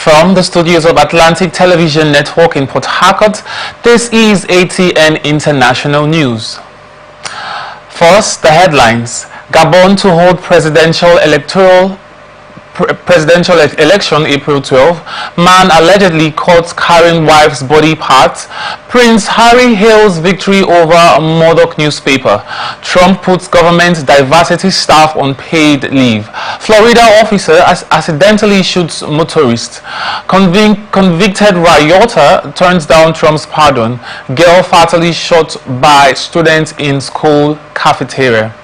From the studios of Atlantic Television Network in Port Harcourt, this is ATN International News. First, the headlines. Gabon to hold presidential election April 12. Man allegedly caught carrying wife's body parts. Prince Harry hails victory over Murdoch newspaper. Trump puts government diversity staff on paid leave. Florida officer accidentally shoots motorist. Convicted rioter turns down Trump's pardon. Girl fatally shot by students in school cafeteria.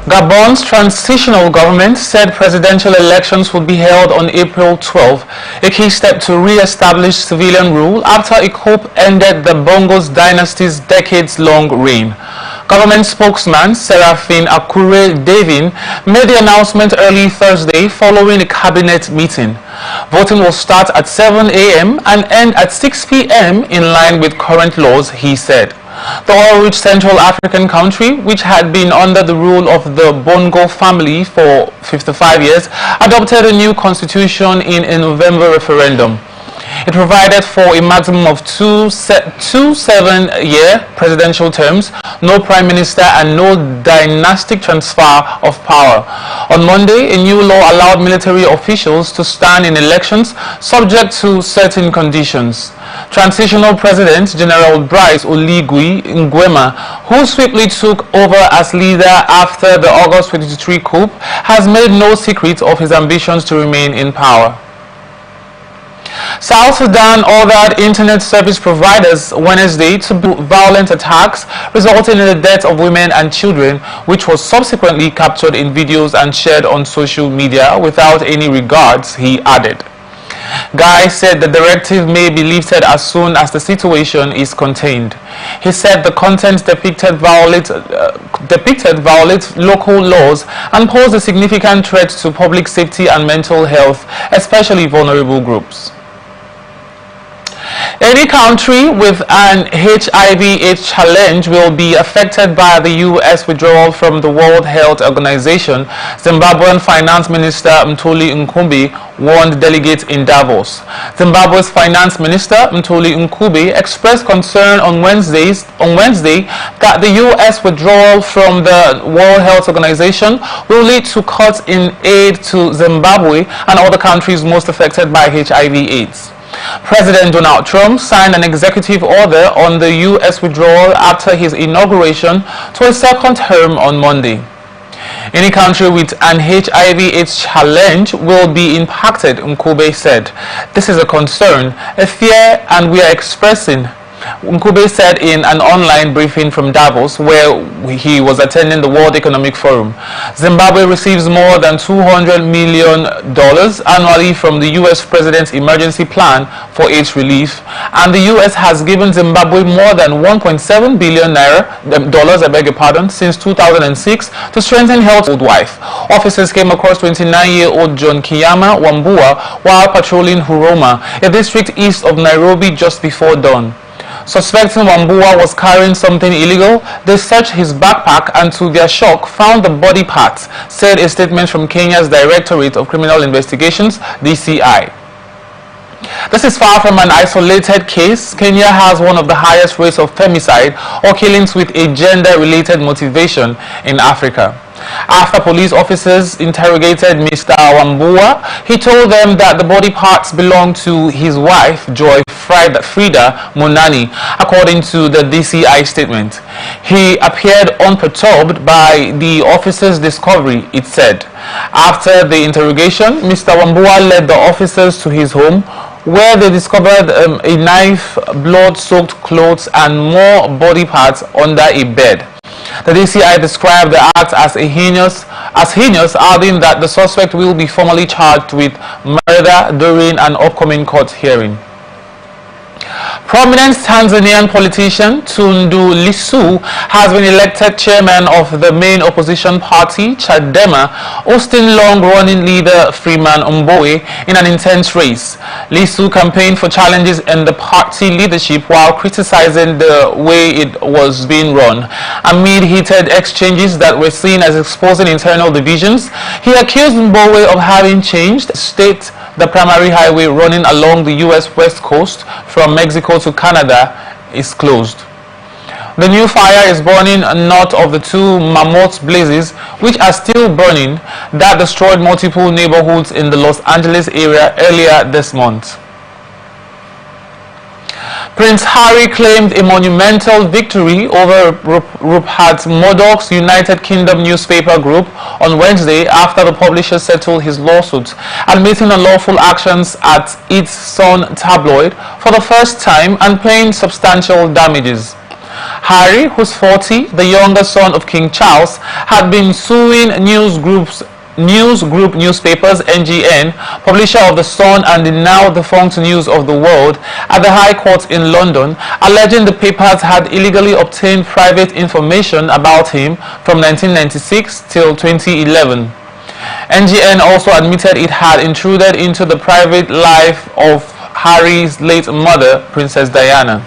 Gabon's transitional government said presidential elections would be held on April 12, a key step to re-establish civilian rule after a coup ended the Bongo's dynasty's decades-long reign. Government spokesman Seraphine Akure-Davin made the announcement early Thursday following a cabinet meeting. Voting will start at 7 a.m. and end at 6 p.m. in line with current laws, he said. The oil-rich Central African country, which had been under the rule of the Bongo family for 55 years, adopted a new constitution in a November referendum. It provided for a maximum of two 7-year presidential terms, no prime minister, and no dynastic transfer of power. On Monday, a new law allowed military officials to stand in elections subject to certain conditions. Transitional President General Brice Oligui Nguema, who swiftly took over as leader after the August 2023 coup, has made no secret of his ambitions to remain in power. South Sudan ordered internet service providers Wednesday to do violent attacks resulting in the death of women and children, which was subsequently captured in videos and shared on social media without any regards, he added. Guy said the directive may be lifted as soon as the situation is contained. He said the content depicted violates local laws and posed a significant threat to public safety and mental health, especially vulnerable groups. Any country with an HIV/AIDS challenge will be affected by the U.S. withdrawal from the World Health Organization, Zimbabwean Finance Minister Mthuli Ncube warned delegates in Davos. Zimbabwe's Finance Minister Mthuli Ncube expressed concern on Wednesday that the U.S. withdrawal from the World Health Organization will lead to cuts in aid to Zimbabwe and other countries most affected by HIV/AIDS. President Donald Trump signed an executive order on the U.S. withdrawal after his inauguration to a second term on Monday. Any country with an HIV/AIDS challenge will be impacted, Ncube said. This is a concern, a fear, and we are expressing, Ncube said in an online briefing from Davos, where he was attending the World Economic Forum. Zimbabwe receives more than $200 million annually from the U.S. President's emergency plan for AIDS relief, and the U.S. has given Zimbabwe more than $1.7 billion since 2006 to strengthen health. Old wife. Officers came across 29-year-old John Kiyama Wambua while patrolling Huroma, a district east of Nairobi, just before dawn. Suspecting Wambua was carrying something illegal, they searched his backpack and to their shock found the body parts, said a statement from Kenya's Directorate of Criminal Investigations, DCI. This is far from an isolated case. Kenya has one of the highest rates of femicide or killings with a gender-related motivation in Africa. After police officers interrogated Mr. Wambua, he told them that the body parts belonged to his wife, Joy Frida Munani, according to the DCI statement. He appeared unperturbed by the officers' discovery, it said. After the interrogation, Mr. Wambua led the officers to his home, where they discovered a knife, blood-soaked clothes, and more body parts under a bed. The DCI described the act as heinous, adding that the suspect will be formally charged with murder during an upcoming court hearing. Prominent Tanzanian politician Tundu Lissu has been elected chairman of the main opposition party, Chadema, ousting long-running leader Freeman Mbowe in an intense race. Lissu campaigned for challenges in the party leadership while criticizing the way it was being run. Amid heated exchanges that were seen as exposing internal divisions, he accused Mbowe of having changed state. The primary highway running along the U.S. West Coast from Mexico to Canada is closed. The new fire is burning north of the two mammoth blazes, which are still burning, that destroyed multiple neighborhoods in the Los Angeles area earlier this month. Prince Harry claimed a monumental victory over Rupert Murdoch's United Kingdom newspaper group on Wednesday after the publisher settled his lawsuit, admitting unlawful actions at its Sun tabloid for the first time and paying substantial damages. Harry, who's 40, the younger son of King Charles, had been suing News Group Newspapers NGN, publisher of The Sun and the now defunct News of the World, at the High Court in London, alleging the papers had illegally obtained private information about him from 1996 till 2011. NGN also admitted it had intruded into the private life of Harry's late mother, Princess Diana.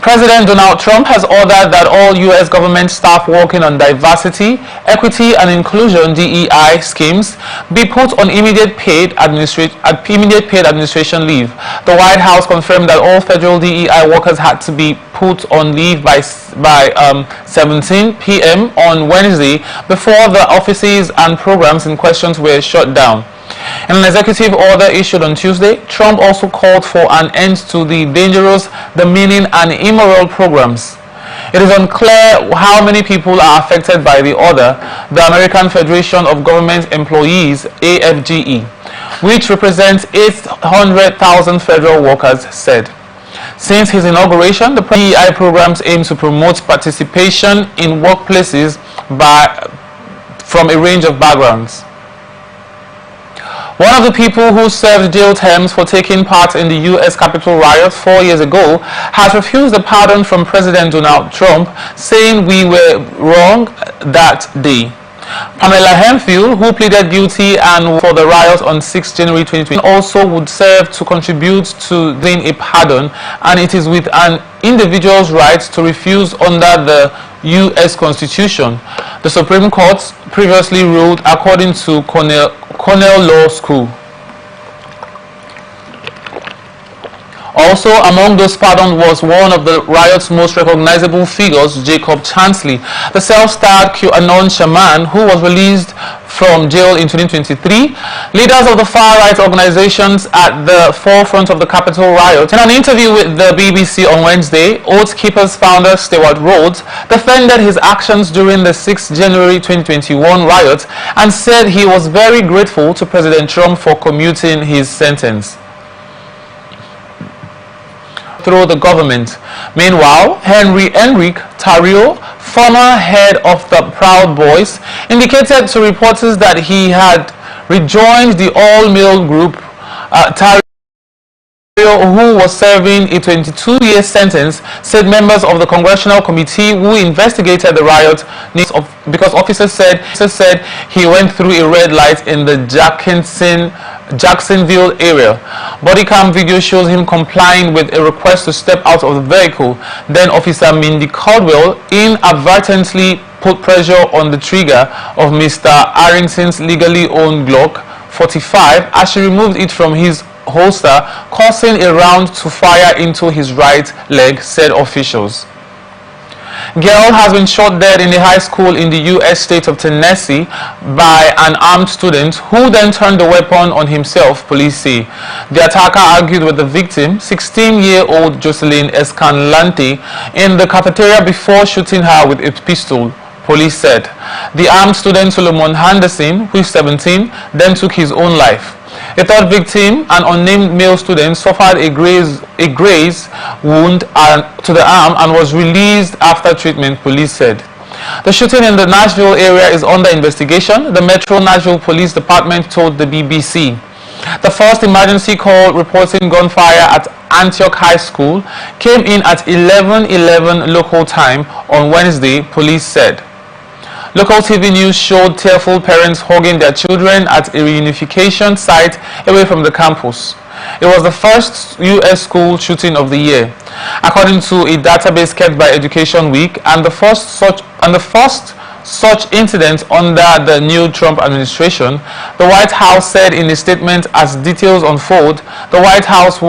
President Donald Trump has ordered that all U.S. government staff working on diversity, equity, and inclusion (DEI) schemes be put on immediate paid administration leave. The White House confirmed that all federal DEI workers had to be put on leave by 17 p.m. on Wednesday before the offices and programs in question were shut down. In an executive order issued on Tuesday, Trump also called for an end to the dangerous, demeaning, and immoral programs. It is unclear how many people are affected by the order, the American Federation of Government Employees, AFGE, which represents 800,000 federal workers, said. Since his inauguration, the DEI programs aim to promote participation in workplaces from a range of backgrounds. One of the people who served jail terms for taking part in the U.S. Capitol riot 4 years ago has refused a pardon from President Donald Trump, saying we were wrong that day. Pamela Hemphill, who pleaded guilty and for the riot on 6 January 2020, also would serve to contribute to getting a pardon, and it is with an individual's right to refuse under the U.S. Constitution, the Supreme Court previously ruled, according to Cornell Law School. Also among those pardoned was one of the riot's most recognizable figures, Jacob Chansley, the self-styled QAnon shaman who was released from jail in 2023. Leaders of the far-right organizations at the forefront of the Capitol riot. In an interview with the BBC on Wednesday, Oath Keepers founder Stewart Rhodes defended his actions during the 6 January 2021 riot and said he was very grateful to President Trump for commuting his sentence through the government. Meanwhile, Enrique Tarrio, former head of the Proud Boys, indicated to reporters that he had rejoined the all-male group. Tarrio, who was serving a 22-year sentence, said members of the congressional committee who investigated the riot because officers said he went through a red light in the Jackson Jacksonville area. Body cam video shows him complying with a request to step out of the vehicle. Then Officer Mindy Caldwell inadvertently put pressure on the trigger of Mr. Arrington's legally owned Glock 45 as she removed it from his holster, causing a round to fire into his right leg, said officials. Girl has been shot dead in a high school in the U.S. state of Tennessee by an armed student who then turned the weapon on himself, police say. The attacker argued with the victim, 16-year-old Jocelyn Escalante, in the cafeteria before shooting her with a pistol, police said. The armed student Solomon Henderson, who is 17, then took his own life. A third victim, an unnamed male student, suffered a graze wound to the arm and was released after treatment, police said. The shooting in the Nashville area is under investigation, the Metro Nashville Police Department told the BBC. The first emergency call reporting gunfire at Antioch High School came in at 11:11 local time on Wednesday, police said. Local TV news showed tearful parents hugging their children at a reunification site away from the campus. It was the first U.S. school shooting of the year, according to a database kept by Education Week, and the first such incident under the new Trump administration. The White House said in a statement, as details unfold, the White House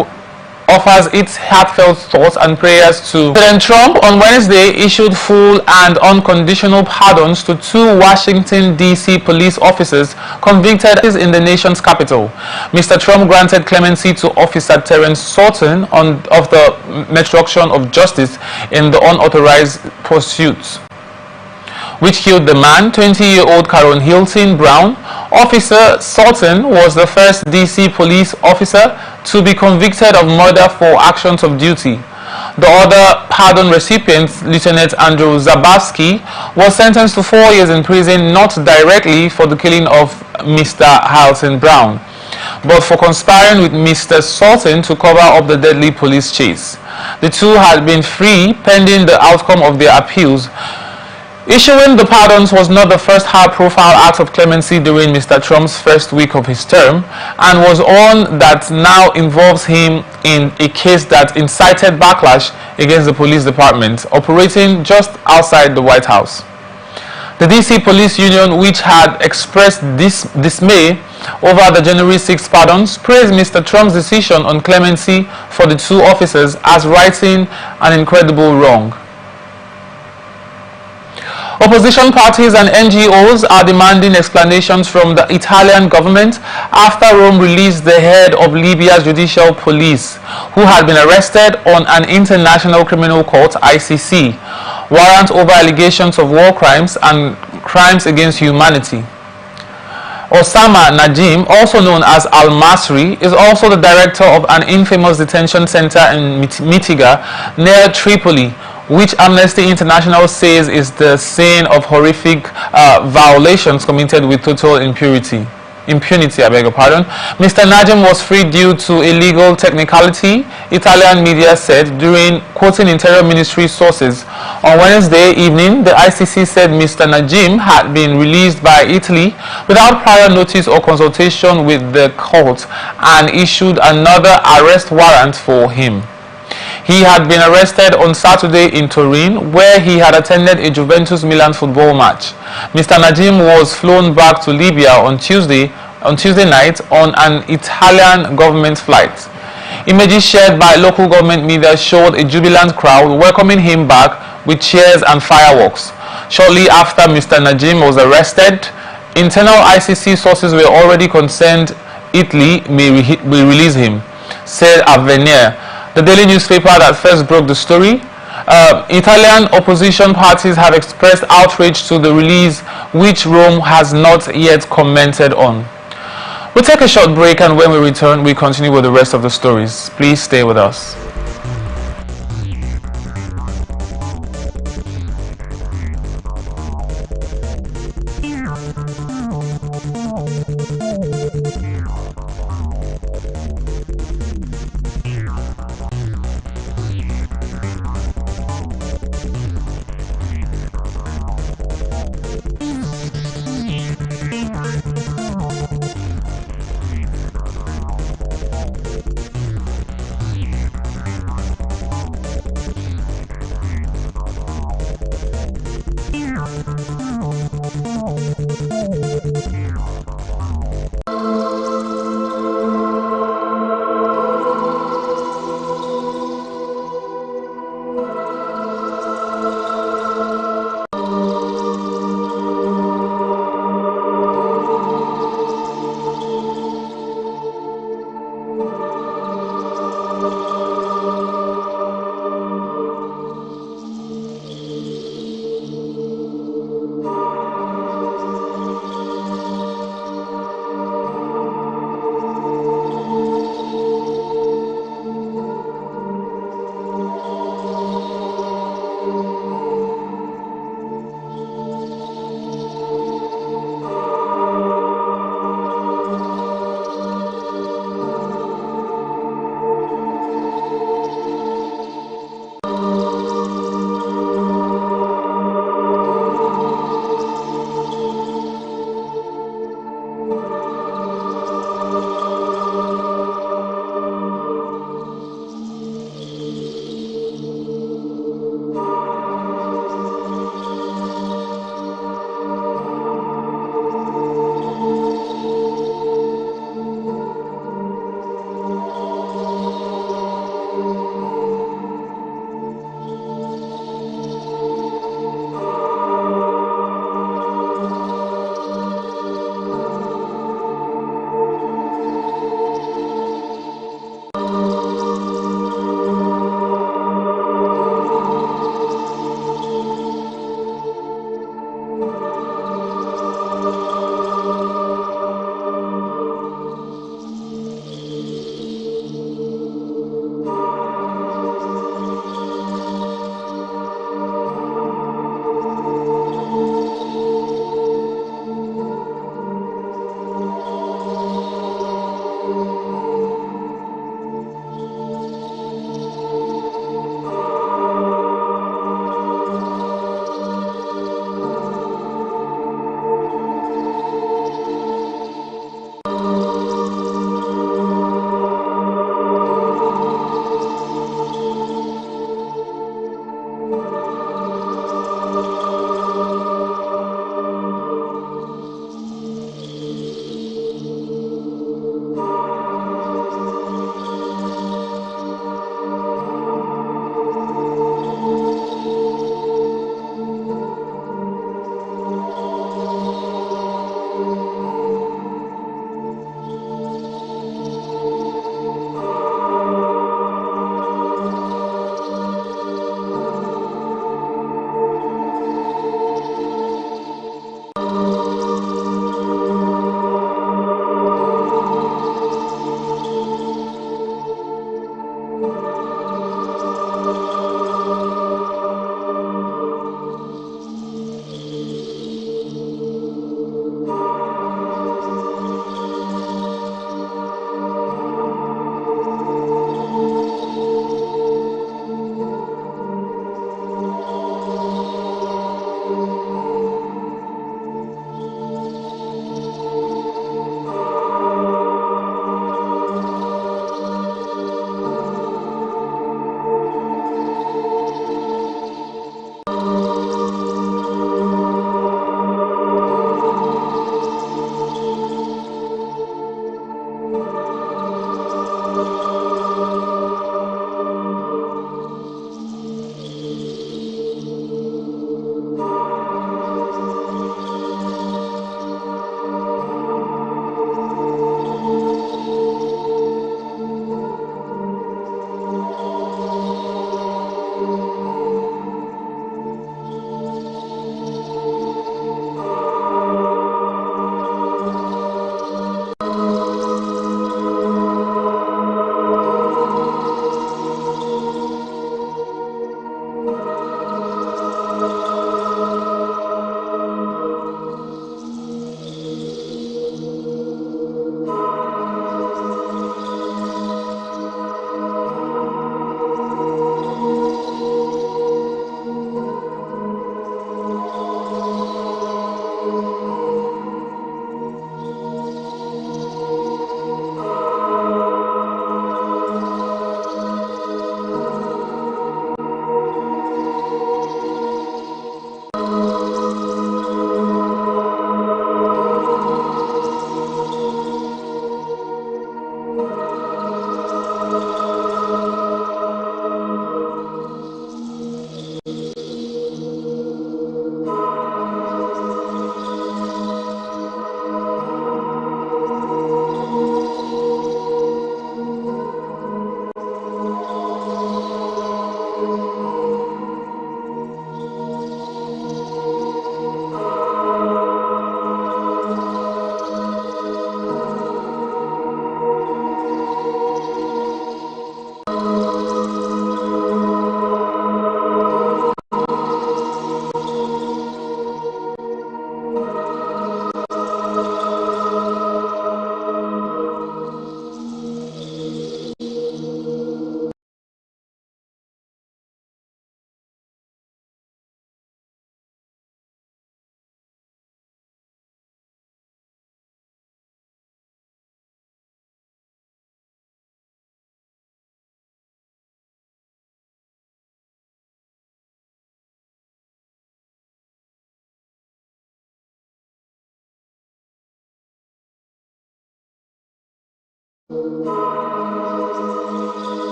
offers its heartfelt thoughts and prayers to President Trump. On Wednesday issued full and unconditional pardons to 2 Washington, D.C. police officers convicted in the nation's capital. Mr. Trump granted clemency to Officer Terrence Sutton of the obstruction of justice in the unauthorized pursuit, which killed the man, 20-year-old Caron Hilton Brown. Officer Sutton was the first D.C. police officer to be convicted of murder for actions of duty. The other pardon recipient, Lieutenant Andrew Zabowski, was sentenced to 4 years in prison, not directly for the killing of Mr. Hilton Brown, but for conspiring with Mr. Sutton to cover up the deadly police chase. The two had been free pending the outcome of their appeals. Issuing the pardons was not the first high-profile act of clemency during Mr. Trump's first week of his term, and was one that now involves him in a case that incited backlash against the police department, operating just outside the White House. The D.C. Police Union, which had expressed dismay over the January 6 pardons, praised Mr. Trump's decision on clemency for the 2 officers as righting an incredible wrong. Opposition parties and NGOs are demanding explanations from the Italian government after Rome released the head of Libya's judicial police, who had been arrested on an International Criminal Court (ICC) warrant over allegations of war crimes and crimes against humanity. Osama Najim, also known as Al-Masri, is also the director of an infamous detention center in Mitiga near Tripoli, which Amnesty International says is the scene of horrific violations committed with total impunity. Mr. Najim was freed due to a legal technicality, Italian media said, during quoting Interior Ministry sources. On Wednesday evening, the ICC said Mr. Najim had been released by Italy without prior notice or consultation with the court and issued another arrest warrant for him. He had been arrested on Saturday in Turin, where he had attended a Juventus-Milan football match. Mr. Najim was flown back to Libya on Tuesday night on an Italian government flight. Images shared by local government media showed a jubilant crowd welcoming him back with cheers and fireworks. Shortly after Mr. Najim was arrested, internal ICC sources were already concerned Italy may release him, said Avenir, the daily newspaper that first broke the story. Italian opposition parties have expressed outrage to the release, which Rome has not yet commented on. We'll take a short break, and when we return, we continue with the rest of the stories. Please stay with us.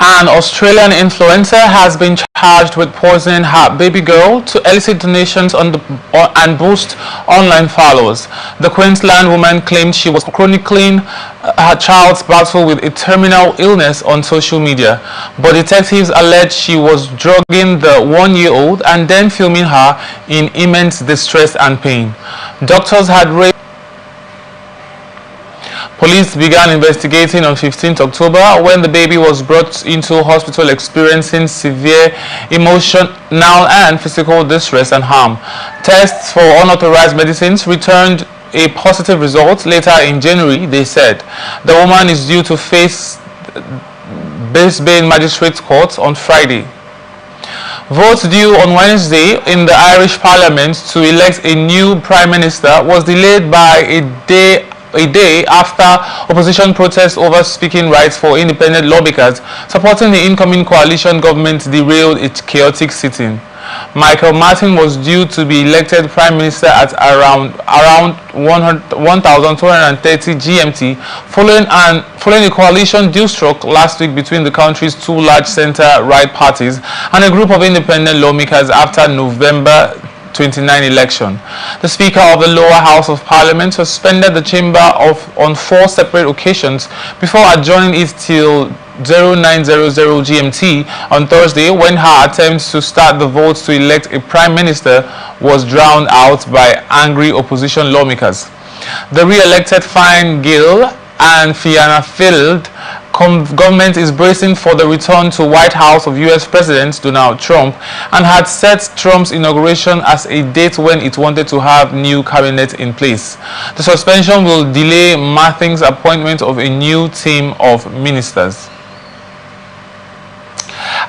An Australian influencer has been charged with poisoning her baby girl to elicit donations and boost online followers. The Queensland woman claimed she was chronicling her child's battle with a terminal illness on social media, but detectives alleged she was drugging the one-year-old and then filming her in immense distress and pain. Doctors had raised Police began investigating on 15th October when the baby was brought into hospital experiencing severe emotional and physical distress and harm. Tests for unauthorized medicines returned a positive result later in January, they said. The woman is due to face Brisbane Magistrates Court on Friday. Votes due on Wednesday in the Irish Parliament to elect a new Prime Minister was delayed by a day after opposition protests over speaking rights for independent lawmakers supporting the incoming coalition government derailed its chaotic sitting. Michael Martin was due to be elected Prime Minister at around 1,230 GMT following a coalition deal struck last week between the country's two large centre-right parties and a group of independent lawmakers after November 1929 election. The Speaker of the lower house of Parliament suspended the chamber on 4 separate occasions before adjourning it till 0900 GMT on Thursday, when her attempts to start the votes to elect a prime minister was drowned out by angry opposition lawmakers. The re-elected Fine Gael and Fianna Fáil government is bracing for the return to White House of US President Donald Trump and had set Trump's inauguration as a date when it wanted to have new cabinet in place. The suspension will delay Martin's appointment of a new team of ministers.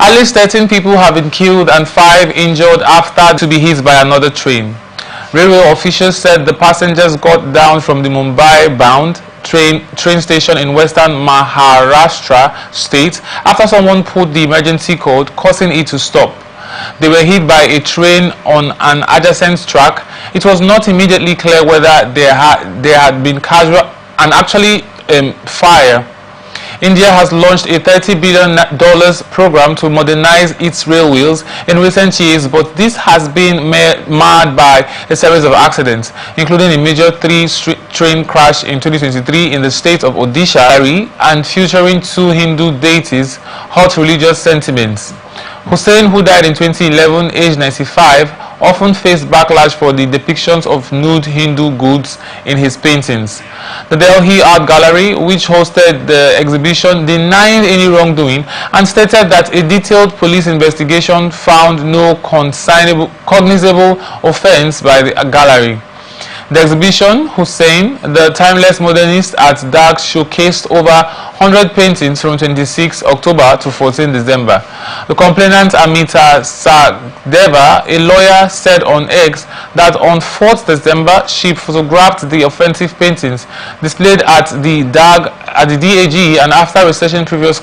At least 13 people have been killed and 5 injured after to be hit by another train. Railway officials said the passengers got down from the Mumbai-bound train station in western Maharashtra state after someone put the emergency code, causing it to stop. They were hit by a train on an adjacent track. It was not immediately clear whether there had been casual and actually fire. India has launched a $30 billion program to modernize its railways in recent years, but this has been marred by a series of accidents, including a major 3-train crash in 2023 in the state of Odisha and featuring 2 Hindu deities, hot religious sentiments. Hussain, who died in 2011, aged 95, often faced backlash for the depictions of nude Hindu gods in his paintings. The Delhi Art Gallery, which hosted the exhibition, denied any wrongdoing and stated that a detailed police investigation found no cognizable offense by the gallery. The exhibition, Hussain, the Timeless Modernist at Dark, showcased over 100 paintings from 26 October to 14 December. The complainant, Amita Sachdeva, a lawyer, said on X that on 4th December she photographed the offensive paintings displayed at the DAG, at the DAG, and after researching previous